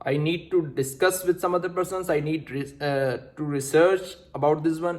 I need to discuss with some other persons, I need to research about this one,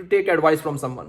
to take advice from someone۔